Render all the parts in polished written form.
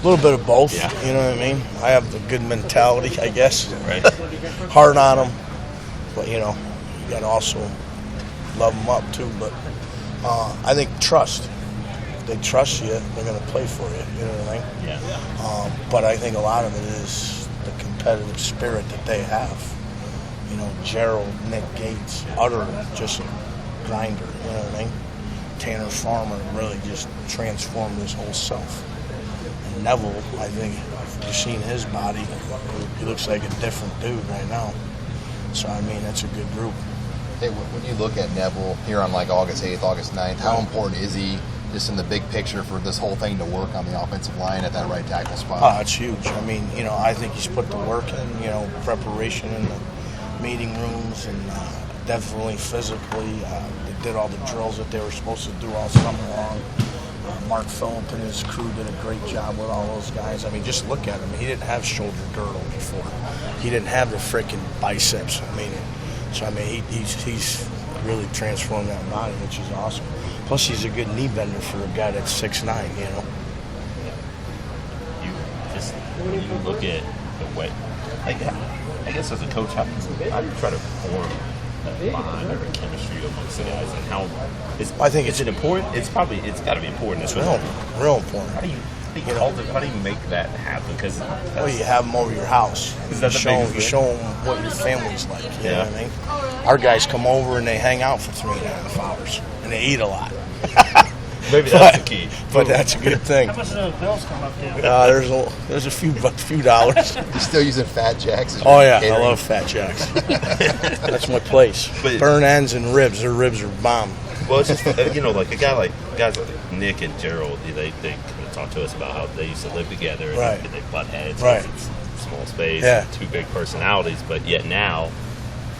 A little bit of both, Yeah. you know what I mean? I have the good mentality, I guess. Right. Hard on them, but, you know, you got to also love them up, too. But I think trust. If they trust you, they're going to play for you, you know what I mean? Yeah. But I think a lot of it is the competitive spirit that they have. You know, Gerald, Nick Gates, utter just a grinder, you know what I mean? Tanner Farmer really just transformed his whole self. And Neville, I think, if you've seen his body, he looks like a different dude right now. So, I mean, that's a good group. Hey, when you look at Neville here on like August 8th, August 9th, how important is he just in the big picture for this whole thing to work on the offensive line at that right tackle spot? Oh, it's huge. I mean, you know, I think he's put the work in, you know, preparation in the meeting rooms and definitely physically. They did all the drills that they were supposed to do all summer long. Mark Phillip and his crew did a great job with all those guys. I mean, just look at him. He didn't have shoulder girdle before. He didn't have the freaking biceps. I mean, so I mean, he's really transformed that body, which is awesome. Plus, he's a good knee bender for a guy that's 6'9", you know. You just when you look at the way, like, I guess as a coach, how do you try to form a bond or a chemistry amongst the guys, and how I think is it important? It's got to be important. It's real important. How do you make that happen? Because well, you have them over your house. You show them what your family's like. You know what I mean? Our guys come over and they hang out for 3.5 hours, and they eat a lot. Maybe that's the key. But that's a good thing. How much do those bills come up to? There's a few dollars. You're still using Fat Jacks? As Oh yeah, catering? I love Fat Jacks. That's my place. But burn ends and ribs. Their ribs are bomb. Well, it's just you know, like guys like Nick and Gerald, they kind of talk to us about how they used to live together, Right. and they butt heads, Right. It's small space, Yeah. two big personalities, but yet now,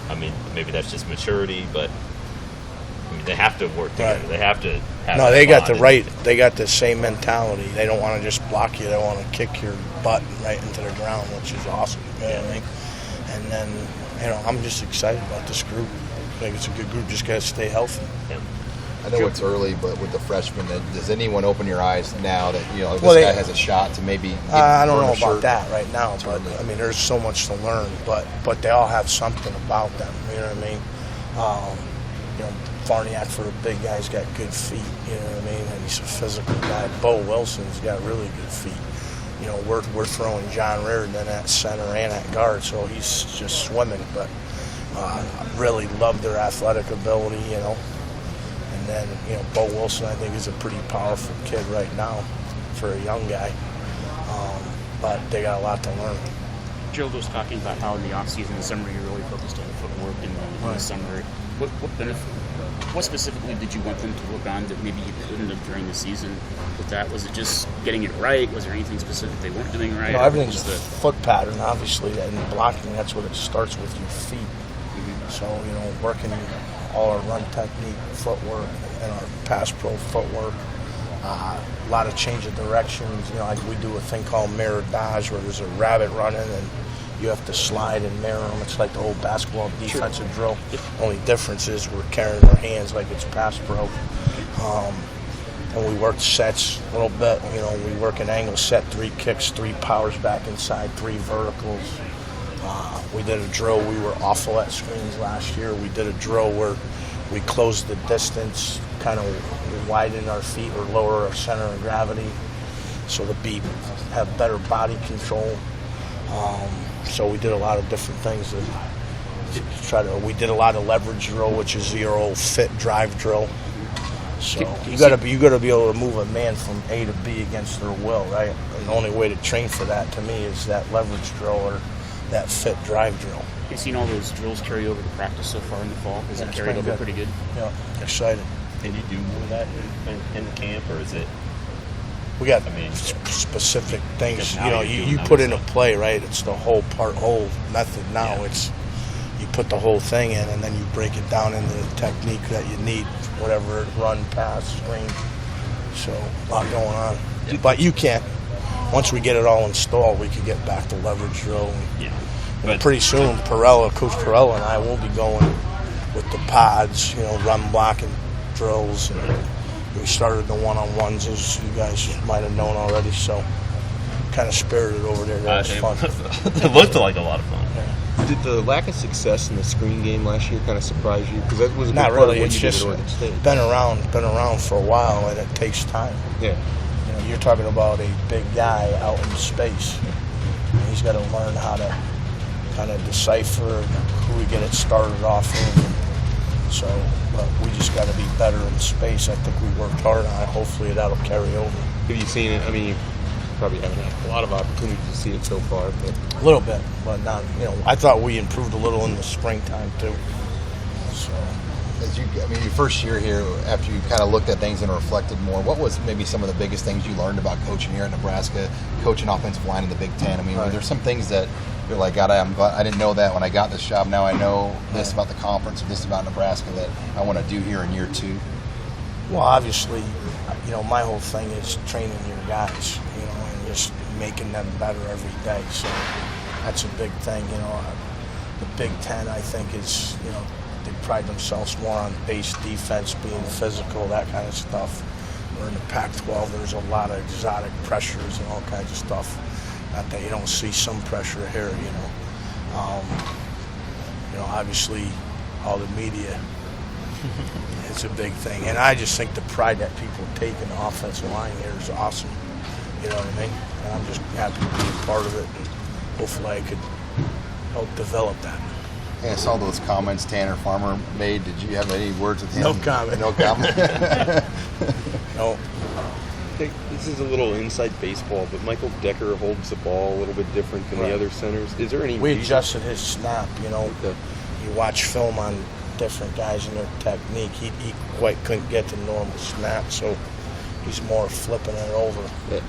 I mean, maybe that's just maturity, but I mean, they have to work together. Right. They have to have. No, they got bond. They got the same mentality. They don't want to just block you. They want to kick your butt right into the ground, which is awesome. You know what I mean? And then, you know, I'm just excited about this group. I think it's a good group. Just got to stay healthy. Yeah. I know it's early, but with the freshmen, does anyone open your eyes now that, you know, this Well, guy has a shot to maybe I don't know earn a shirt? about that right now, but I mean, there's so much to learn. But they all have something about them. You know what I mean? You know, Farniak for a big guy's got good feet. You know what I mean? And he's a physical guy. Bo Wilson's got really good feet. You know, we're throwing John Reardon at center and at guard, so he's just swimming. But I really love their athletic ability. You know. And then, you know, Bo Wilson, I think, is a pretty powerful kid right now for a young guy. But they got a lot to learn. Gerald was talking about how in the offseason, the summer, you really focused on footwork in the summer. What specifically did you want them to work on that maybe you couldn't have during the season with that? Was it just getting it right? Was there anything specific they weren't doing right? You know, everything's foot pattern, obviously, and blocking, that's what it starts with, your feet. Mm-hmm. So, you know, working all our run technique, footwork, and our pass pro footwork. A lot of change of directions. You know, like we do a thing called mirror dodge where there's a rabbit running and you have to slide and mirror them. It's like the old basketball defensive drill. Only difference is we're carrying our hands like it's pass pro. And we work sets a little bit. You know, we work an angle set, 3 kicks, 3 powers back inside, 3 verticals. We did a drill. We were awful at screens last year. We did a drill where we closed the distance, kind of widen our feet or lower our center of gravity so to have better body control. So we did a lot of different things we did a lot of leverage drill, which is your old fit drive drill. So you got to be able to move a man from A to B against their will, right? And the only way to train for that, to me, is that leverage drill or that fit drive drill. You've seen all those drills carry over to practice so far in the fall. Has it carried over pretty good? Yeah, excited. Can you do more of that in the camp, or is it? We got specific things. You know, you put into play, right? It's the whole method now. Yeah. It's you put the whole thing in, and then you break it down into the technique that you need, whatever, run, pass, screen. So a lot going on. Yeah. But you can't. Once we get it all installed, we can get back to leverage drill. And pretty soon, Coach Perella and I will be going with the pods, you know, run blocking drills. And we started the one-on-ones, as you guys might have known already. So kind of spirited over there. That was fun. It looked like a lot of fun. Did the lack of success in the screen game last year kind of surprise you? Because that was a big Not part really. of what It's you did just at Oregon State. been around for a while, and it takes time. Yeah. You know, you're talking about a big guy out in space. And he's got to learn how to kind of decipher who we get it started off of. So, but we just got to be better in space. I think we worked hard on it. Hopefully that'll carry over. Have you seen it? I mean, you probably haven't had a lot of opportunities to see it so far, but A little bit, but not. You know, I thought we improved a little in the springtime too. So. Your first year here, after you kind of looked at things and reflected more, what was maybe some of the biggest things you learned about coaching here in Nebraska, coaching offensive line in the Big Ten? I mean, were there some things that you're like, God, I'm glad I didn't know that when I got this job. Now I know this about the conference or this about Nebraska that I want to do here in year 2. Well, obviously, you know, my whole thing is training your guys, you know, and just making them better every day. So that's a big thing, you know. The Big Ten, I think, is, you know, they pride themselves more on base defense, being physical, that kind of stuff. Where in the Pac-12, there's a lot of exotic pressures and all kinds of stuff. Not that you don't see some pressure here, you know. You know, obviously, all the media. It's a big thing. And I just think the pride that people take in the offensive line here is awesome. You know what I mean? And I'm just happy to be a part of it. And hopefully I could help develop that. And I saw those comments Tanner Farmer made. Did you have any words with him? No comment. No comment. No. Hey, this is a little inside baseball, but Michael Decker holds the ball a little bit different than Right. the other centers. Is there any We reason? adjusted his snap, you know. Okay. You watch film on different guys and their technique. He quite couldn't get the normal snap, so he's more flipping it over. Yeah.